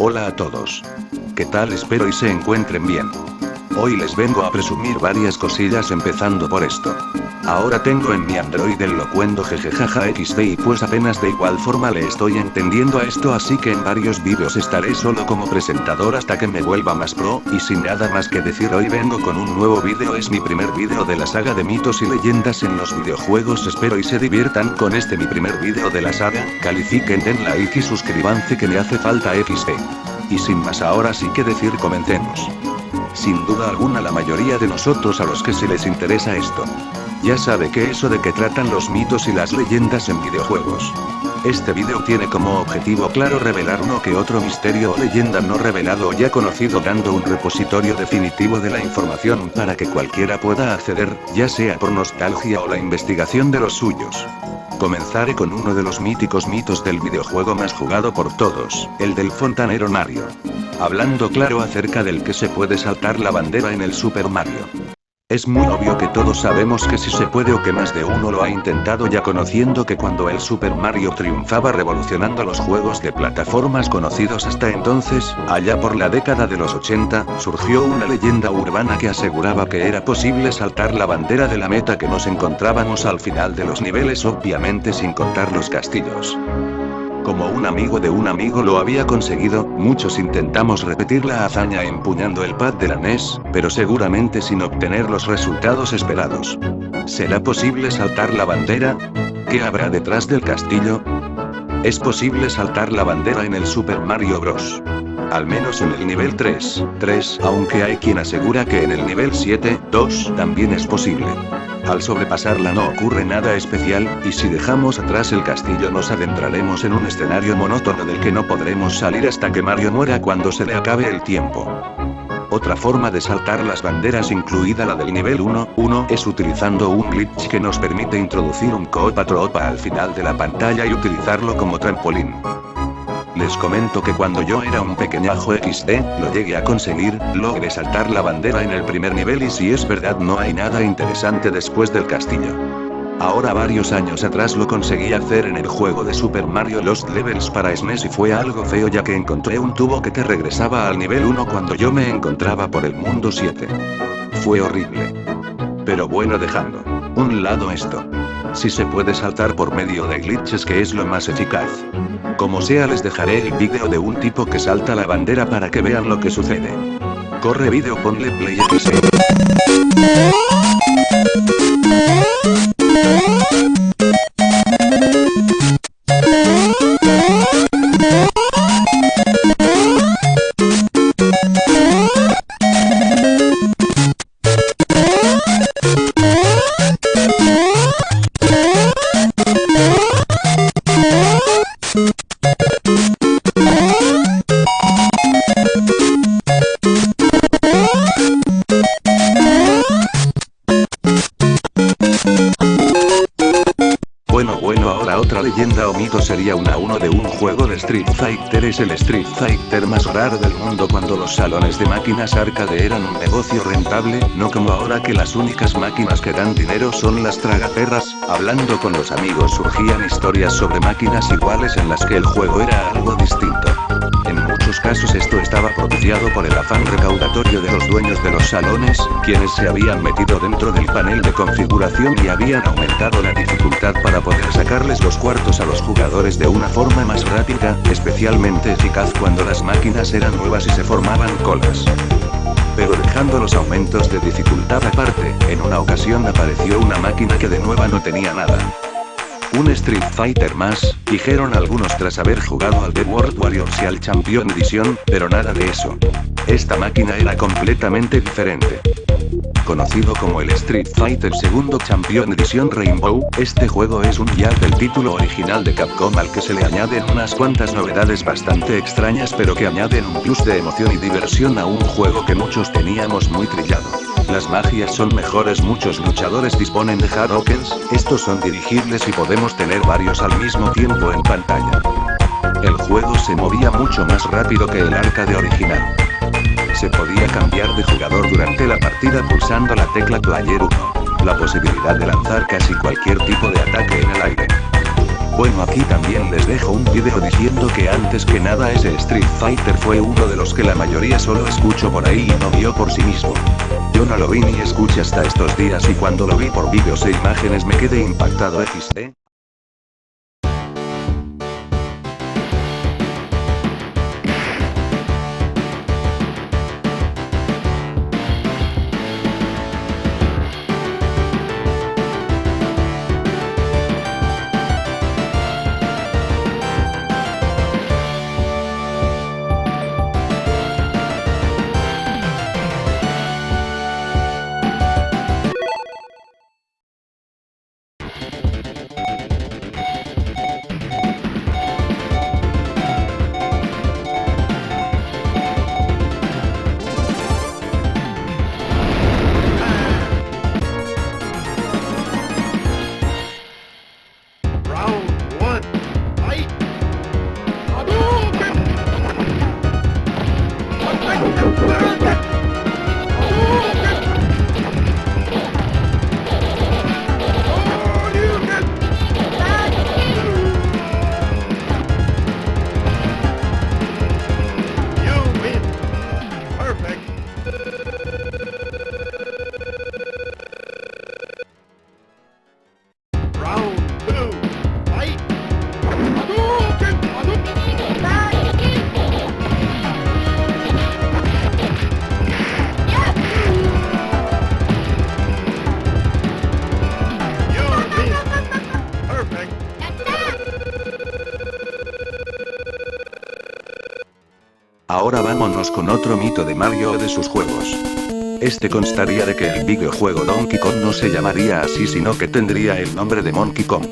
Hola a todos. ¿Qué tal? Espero y se encuentren bien. Hoy les vengo a presumir varias cosillas empezando por esto. Ahora tengo en mi Android el Locuendo jejejaja XD y pues apenas de igual forma le estoy entendiendo a esto, así que en varios vídeos estaré solo como presentador hasta que me vuelva más pro, y sin nada más que decir hoy vengo con un nuevo vídeo. Es mi primer vídeo de la saga de mitos y leyendas en los videojuegos, espero y se diviertan con este mi primer vídeo de la saga. Califiquen, den like y suscríbanse que me hace falta XD. Y sin más ahora sí que decir, comencemos. Sin duda alguna la mayoría de nosotros a los que se les interesa esto ya sabe que eso de que tratan los mitos y las leyendas en videojuegos. Este vídeo tiene como objetivo claro revelar uno que otro misterio o leyenda no revelado o ya conocido, dando un repositorio definitivo de la información para que cualquiera pueda acceder, ya sea por nostalgia o la investigación de los suyos. Comenzaré con uno de los míticos mitos del videojuego más jugado por todos, el del fontanero Mario. Hablando claro acerca del que se puede saltar la bandera en el Super Mario. Es muy obvio que todos sabemos que sí se puede o que más de uno lo ha intentado, ya conociendo que cuando el Super Mario triunfaba revolucionando los juegos de plataformas conocidos hasta entonces, allá por la década de los 80, surgió una leyenda urbana que aseguraba que era posible saltar la bandera de la meta que nos encontrábamos al final de los niveles, obviamente sin contar los castillos. Como un amigo de un amigo lo había conseguido, muchos intentamos repetir la hazaña empuñando el pad de la NES, pero seguramente sin obtener los resultados esperados. ¿Será posible saltar la bandera? ¿Qué habrá detrás del castillo? ¿Es posible saltar la bandera en el Super Mario Bros.? Al menos en el nivel 3, aunque hay quien asegura que en el nivel 7, 2, también es posible. Al sobrepasarla no ocurre nada especial, y si dejamos atrás el castillo nos adentraremos en un escenario monótono del que no podremos salir hasta que Mario muera cuando se le acabe el tiempo. Otra forma de saltar las banderas, incluida la del nivel 1, es utilizando un glitch que nos permite introducir un Koopa Troopa al final de la pantalla y utilizarlo como trampolín. Les comento que cuando yo era un pequeñajo XD, lo llegué a conseguir, logré saltar la bandera en el primer nivel y si es verdad no hay nada interesante después del castillo. Ahora varios años atrás lo conseguí hacer en el juego de Super Mario Lost Levels para SNES y fue algo feo ya que encontré un tubo que te regresaba al nivel 1 cuando yo me encontraba por el mundo 7. Fue horrible. Pero bueno, dejando un lado esto. Si se puede saltar por medio de glitches, que es lo más eficaz. Como sea, les dejaré el vídeo de un tipo que salta la bandera para que vean lo que sucede. Corre vídeo, ponle play XD. Bueno, ahora otra leyenda o mito sería uno de un juego de Street Fighter. Es el Street Fighter más raro del mundo, cuando los salones de máquinas arcade eran un negocio rentable, no como ahora que las únicas máquinas que dan dinero son las tragaperras. Hablando con los amigos surgían historias sobre máquinas iguales en las que el juego era algo distinto. En muchos muchos casos esto estaba propiciado por el afán recaudatorio de los dueños de los salones, quienes se habían metido dentro del panel de configuración y habían aumentado la dificultad para poder sacarles los cuartos a los jugadores de una forma más rápida, especialmente eficaz cuando las máquinas eran nuevas y se formaban colas. Pero dejando los aumentos de dificultad aparte, en una ocasión apareció una máquina que de nueva no tenía nada. Un Street Fighter más, dijeron algunos tras haber jugado al The World Warriors y al Champion Edition, pero nada de eso. Esta máquina era completamente diferente. Conocido como el Street Fighter II Champion Edition Rainbow, este juego es un jack del título original de Capcom al que se le añaden unas cuantas novedades bastante extrañas pero que añaden un plus de emoción y diversión a un juego que muchos teníamos muy trillado. Las magias son mejores, muchos luchadores disponen de Hadoukens, estos son dirigibles y podemos tener varios al mismo tiempo en pantalla. El juego se movía mucho más rápido que el arcade original. Se podía cambiar de jugador durante la partida pulsando la tecla Player 1. La posibilidad de lanzar casi cualquier tipo de ataque en el aire. Bueno, aquí también les dejo un video diciendo que antes que nada ese Street Fighter fue uno de los que la mayoría solo escuchó por ahí y no vio por sí mismo. Yo no lo vi ni escuché hasta estos días y cuando lo vi por vídeos e imágenes me quedé impactado XD. Ahora vámonos con otro mito de Mario o de sus juegos. Este constaría de que el videojuego Donkey Kong no se llamaría así sino que tendría el nombre de Monkey Kong.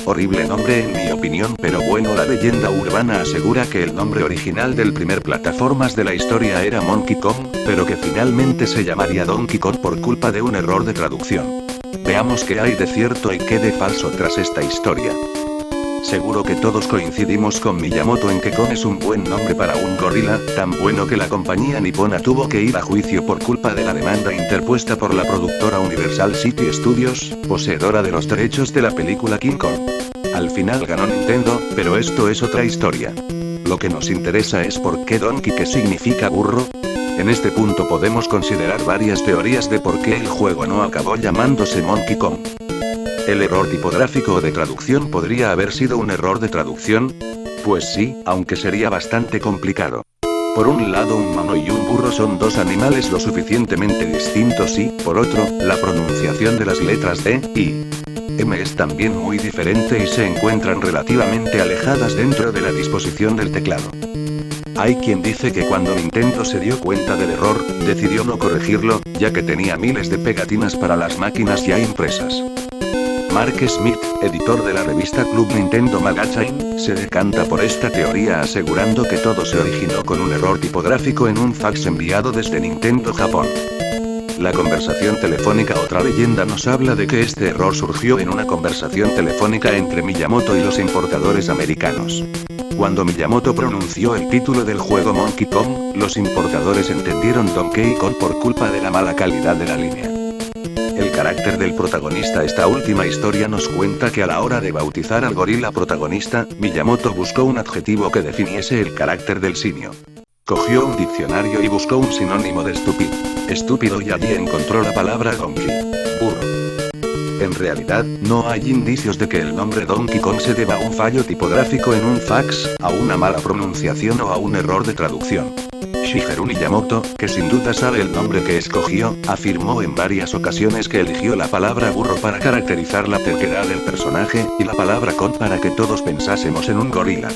Horrible nombre en mi opinión, pero bueno, la leyenda urbana asegura que el nombre original del primer plataformas de la historia era Monkey Kong, pero que finalmente se llamaría Donkey Kong por culpa de un error de traducción. Veamos qué hay de cierto y qué de falso tras esta historia. Seguro que todos coincidimos con Miyamoto en que Kong es un buen nombre para un gorila, tan bueno que la compañía nipona tuvo que ir a juicio por culpa de la demanda interpuesta por la productora Universal City Studios, poseedora de los derechos de la película King Kong. Al final ganó Nintendo, pero esto es otra historia. Lo que nos interesa es por qué Donkey, que significa burro. En este punto podemos considerar varias teorías de por qué el juego no acabó llamándose Monkey Kong. ¿El error tipográfico o de traducción podría haber sido un error de traducción? Pues sí, aunque sería bastante complicado. Por un lado, un mono y un burro son dos animales lo suficientemente distintos y, por otro, la pronunciación de las letras D, I, M es también muy diferente y se encuentran relativamente alejadas dentro de la disposición del teclado. Hay quien dice que cuando Nintendo se dio cuenta del error, decidió no corregirlo, ya que tenía miles de pegatinas para las máquinas ya impresas. Mark Smith, editor de la revista Club Nintendo Magazine, se decanta por esta teoría asegurando que todo se originó con un error tipográfico en un fax enviado desde Nintendo Japón. La conversación telefónica. Otra leyenda nos habla de que este error surgió en una conversación telefónica entre Miyamoto y los importadores americanos. Cuando Miyamoto pronunció el título del juego Monkey Kong, los importadores entendieron Donkey Kong por culpa de la mala calidad de la línea. El carácter del protagonista. Esta última historia nos cuenta que a la hora de bautizar al gorila protagonista, Miyamoto buscó un adjetivo que definiese el carácter del simio. Cogió un diccionario y buscó un sinónimo de estúpido. Estúpido, y allí encontró la palabra donkey. Burro. En realidad, no hay indicios de que el nombre Donkey Kong se deba a un fallo tipográfico en un fax, a una mala pronunciación o a un error de traducción. Shigeru Miyamoto, que sin duda sabe el nombre que escogió, afirmó en varias ocasiones que eligió la palabra burro para caracterizar la terquedad del personaje, y la palabra Kong para que todos pensásemos en un gorila.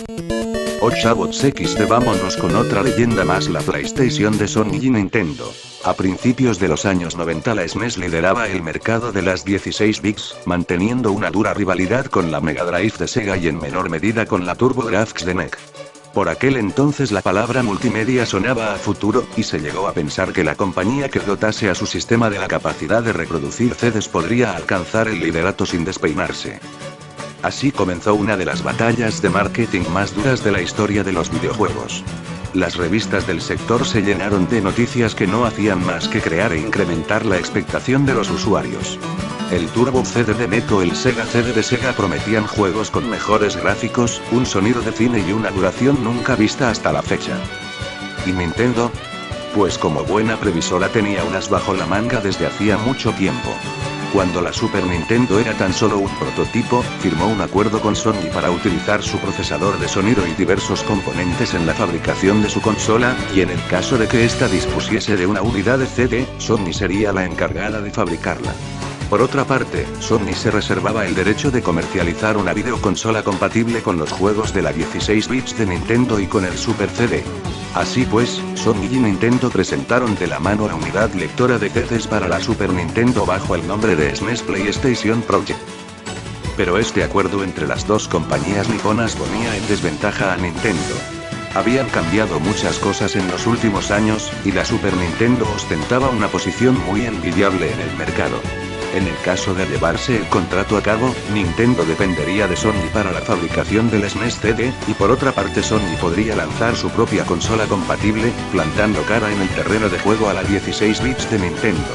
Ochabots XD. Vámonos con otra leyenda más: la PlayStation de Sony y Nintendo. A principios de los años 90 la SNES lideraba el mercado de las 16 bits, manteniendo una dura rivalidad con la Mega Drive de Sega y en menor medida con la TurboGrafx de NEC. Por aquel entonces la palabra multimedia sonaba a futuro, y se llegó a pensar que la compañía que dotase a su sistema de la capacidad de reproducir CDs podría alcanzar el liderato sin despeinarse. Así comenzó una de las batallas de marketing más duras de la historia de los videojuegos. Las revistas del sector se llenaron de noticias que no hacían más que crear e incrementar la expectación de los usuarios. El Turbo CD de NEC o el Sega CD de Sega prometían juegos con mejores gráficos, un sonido de cine y una duración nunca vista hasta la fecha. ¿Y Nintendo? Pues como buena previsora tenía unas bajo la manga desde hacía mucho tiempo. Cuando la Super Nintendo era tan solo un prototipo, firmó un acuerdo con Sony para utilizar su procesador de sonido y diversos componentes en la fabricación de su consola, y en el caso de que ésta dispusiese de una unidad de CD, Sony sería la encargada de fabricarla. Por otra parte, Sony se reservaba el derecho de comercializar una videoconsola compatible con los juegos de la 16 bits de Nintendo y con el Super CD. Así pues, Sony y Nintendo presentaron de la mano la unidad lectora de CDs para la Super Nintendo bajo el nombre de SNES PlayStation Project. Pero este acuerdo entre las dos compañías niponas ponía en desventaja a Nintendo. Habían cambiado muchas cosas en los últimos años, y la Super Nintendo ostentaba una posición muy envidiable en el mercado. En el caso de llevarse el contrato a cabo, Nintendo dependería de Sony para la fabricación del SNES CD, y por otra parte Sony podría lanzar su propia consola compatible, plantando cara en el terreno de juego a la 16 bits de Nintendo.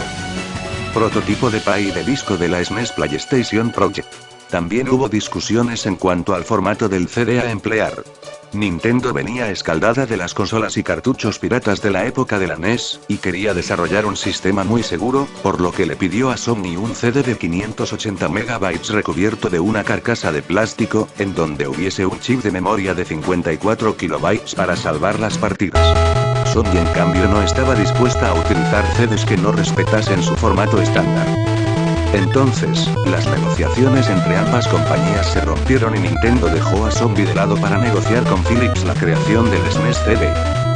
Prototipo de PA y de disco de la SNES PlayStation Project. También hubo discusiones en cuanto al formato del CD a emplear. Nintendo venía escaldada de las consolas y cartuchos piratas de la época de la NES, y quería desarrollar un sistema muy seguro, por lo que le pidió a Sony un CD de 580 MB recubierto de una carcasa de plástico, en donde hubiese un chip de memoria de 54 KB para salvar las partidas. Sony en cambio no estaba dispuesta a utilizar CDs que no respetasen su formato estándar. Entonces, las negociaciones entre ambas compañías se rompieron y Nintendo dejó a Sony de lado para negociar con Philips la creación del SNES CD.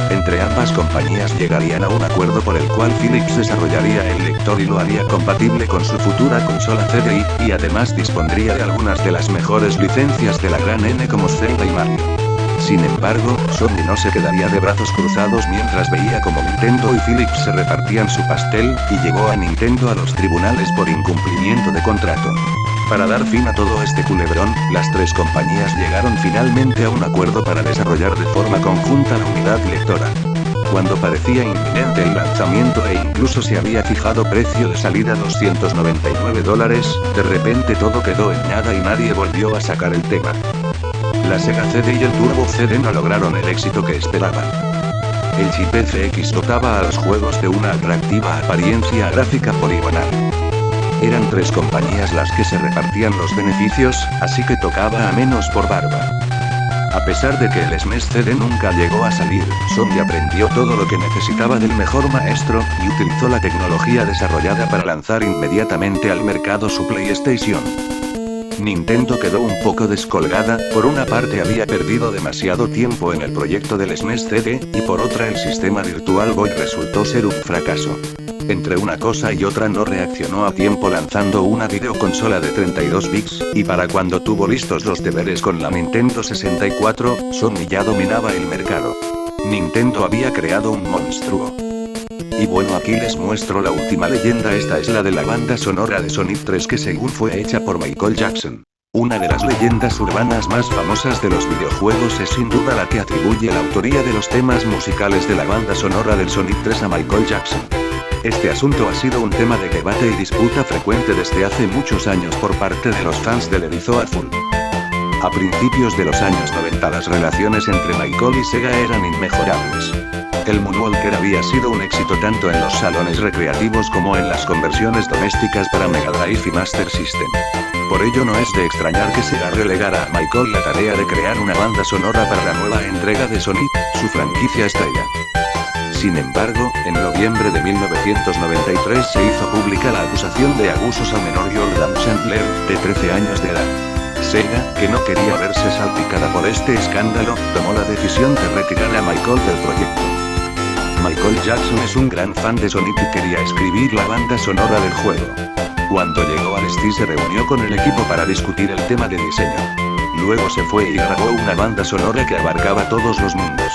Entre ambas compañías llegarían a un acuerdo por el cual Philips desarrollaría el lector y lo haría compatible con su futura consola CDI, y además dispondría de algunas de las mejores licencias de la gran N como Zelda y Mario. Sin embargo, Sony no se quedaría de brazos cruzados mientras veía como Nintendo y Philips se repartían su pastel, y llevó a Nintendo a los tribunales por incumplimiento de contrato. Para dar fin a todo este culebrón, las tres compañías llegaron finalmente a un acuerdo para desarrollar de forma conjunta la unidad lectora. Cuando parecía inminente el lanzamiento e incluso se había fijado precio de salida $299, de repente todo quedó en nada y nadie volvió a sacar el tema. La Sega CD y el Turbo CD no lograron el éxito que esperaban. El chip FX dotaba a los juegos de una atractiva apariencia gráfica poligonal. Eran tres compañías las que se repartían los beneficios, así que tocaba a menos por barba. A pesar de que el SNES CD nunca llegó a salir, Sony aprendió todo lo que necesitaba del mejor maestro, y utilizó la tecnología desarrollada para lanzar inmediatamente al mercado su PlayStation. Nintendo quedó un poco descolgada, por una parte había perdido demasiado tiempo en el proyecto del SNES CD, y por otra el sistema Virtual Boy resultó ser un fracaso. Entre una cosa y otra no reaccionó a tiempo lanzando una videoconsola de 32 bits, y para cuando tuvo listos los deberes con la Nintendo 64, Sony ya dominaba el mercado. Nintendo había creado un monstruo. Y bueno, aquí les muestro la última leyenda. Esta es la de la banda sonora de Sonic 3, que según fue hecha por Michael Jackson. Una de las leyendas urbanas más famosas de los videojuegos es sin duda la que atribuye la autoría de los temas musicales de la banda sonora del Sonic 3 a Michael Jackson. Este asunto ha sido un tema de debate y disputa frecuente desde hace muchos años por parte de los fans del erizo azul. A principios de los años 90 las relaciones entre Michael y Sega eran inmejorables. El Moonwalker había sido un éxito tanto en los salones recreativos como en las conversiones domésticas para Mega Drive y Master System. Por ello no es de extrañar que Sega relegara a Michael la tarea de crear una banda sonora para la nueva entrega de Sonic, su franquicia estrella. Sin embargo, en noviembre de 1993 se hizo pública la acusación de abusos a menor Jordan Chandler, de 13 años de edad. Sega, que no quería verse salpicada por este escándalo, tomó la decisión de retirar a Michael del proyecto. Michael Jackson es un gran fan de Sonic y quería escribir la banda sonora del juego. Cuando llegó al ST se reunió con el equipo para discutir el tema de diseño. Luego se fue y grabó una banda sonora que abarcaba todos los mundos.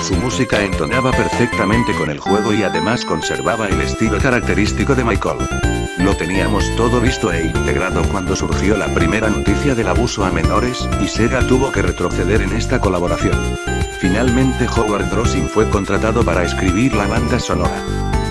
Su música entonaba perfectamente con el juego y además conservaba el estilo característico de Michael. Lo teníamos todo listo e integrado cuando surgió la primera noticia del abuso a menores, y Sega tuvo que retroceder en esta colaboración. Finalmente Howard Drossing fue contratado para escribir la banda sonora.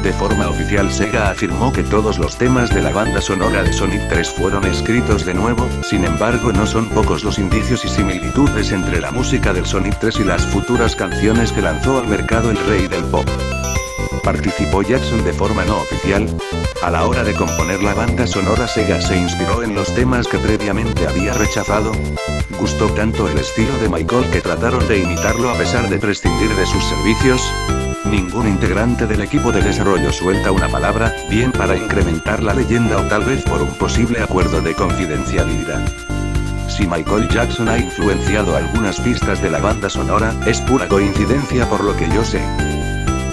De forma oficial Sega afirmó que todos los temas de la banda sonora de Sonic 3 fueron escritos de nuevo, sin embargo no son pocos los indicios y similitudes entre la música del Sonic 3 y las futuras canciones que lanzó al mercado el rey del pop. ¿Participó Jackson de forma no oficial? A la hora de componer la banda sonora Sega se inspiró en los temas que previamente había rechazado. ¿Gustó tanto el estilo de Michael que trataron de imitarlo a pesar de prescindir de sus servicios? Ningún integrante del equipo de desarrollo suelta una palabra, bien para incrementar la leyenda o tal vez por un posible acuerdo de confidencialidad. Si Michael Jackson ha influenciado algunas pistas de la banda sonora, es pura coincidencia por lo que yo sé.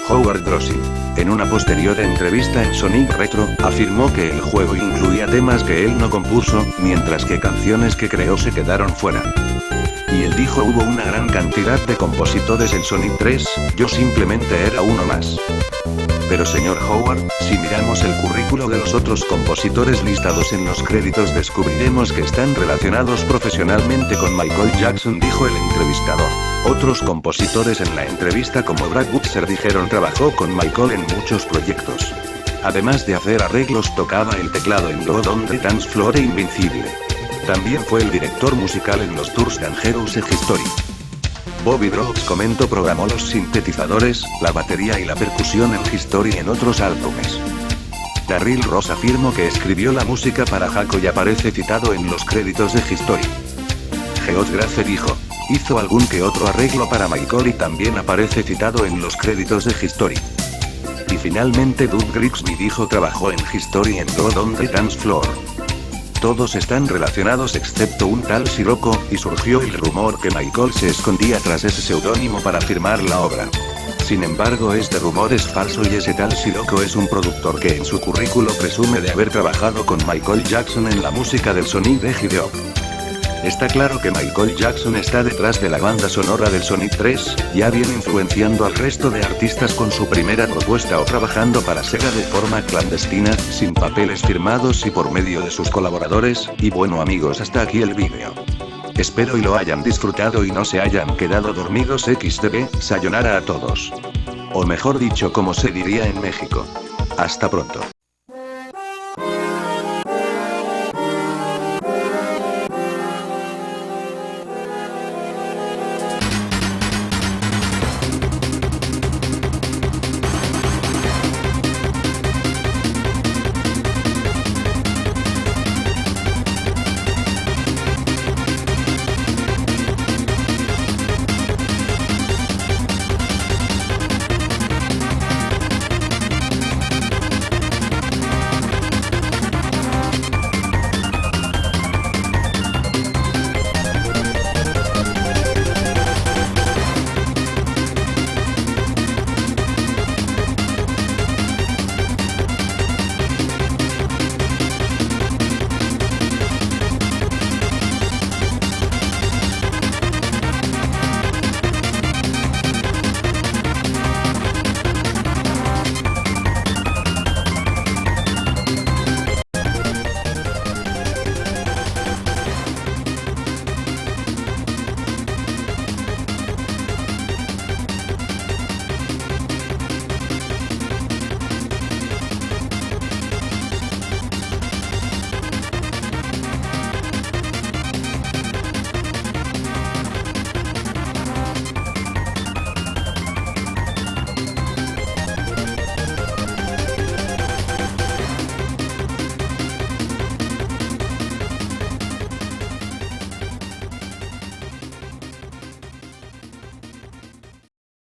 Howard Drossing, en una posterior entrevista en Sonic Retro, afirmó que el juego incluía temas que él no compuso, mientras que canciones que creó se quedaron fuera. Y él dijo: hubo una gran cantidad de compositores en Sonic 3, yo simplemente era uno más. Pero señor Howard, si miramos el currículo de los otros compositores listados en los créditos descubriremos que están relacionados profesionalmente con Michael Jackson, dijo el entrevistador. Otros compositores en la entrevista como Brad Butcher dijeron trabajó con Michael en muchos proyectos. Además de hacer arreglos tocaba el teclado en God on the Dance Floor e Invincible. También fue el director musical en los Tours Dangerous e History. Bobby Brooks comentó programó los sintetizadores, la batería y la percusión en History y en otros álbumes. Darryl Ross afirmó que escribió la música para Jaco y aparece citado en los créditos de History. Geoff Grafe dijo: hizo algún que otro arreglo para Michael y también aparece citado en los créditos de History. Y finalmente Doug Grigsby dijo trabajó en History y en God on the Dance Floor. Todos están relacionados excepto un tal Sirocco, y surgió el rumor que Michael se escondía tras ese seudónimo para firmar la obra. Sin embargo este rumor es falso y ese tal Sirocco es un productor que en su currículo presume de haber trabajado con Michael Jackson en la música del Sonic the Hedgehog. Está claro que Michael Jackson está detrás de la banda sonora del Sonic 3, ya bien influenciando al resto de artistas con su primera propuesta o trabajando para Sega de forma clandestina, sin papeles firmados y por medio de sus colaboradores. Y bueno amigos, hasta aquí el vídeo. Espero y lo hayan disfrutado y no se hayan quedado dormidos. XD, sayonara a todos. O mejor dicho, como se diría en México. Hasta pronto.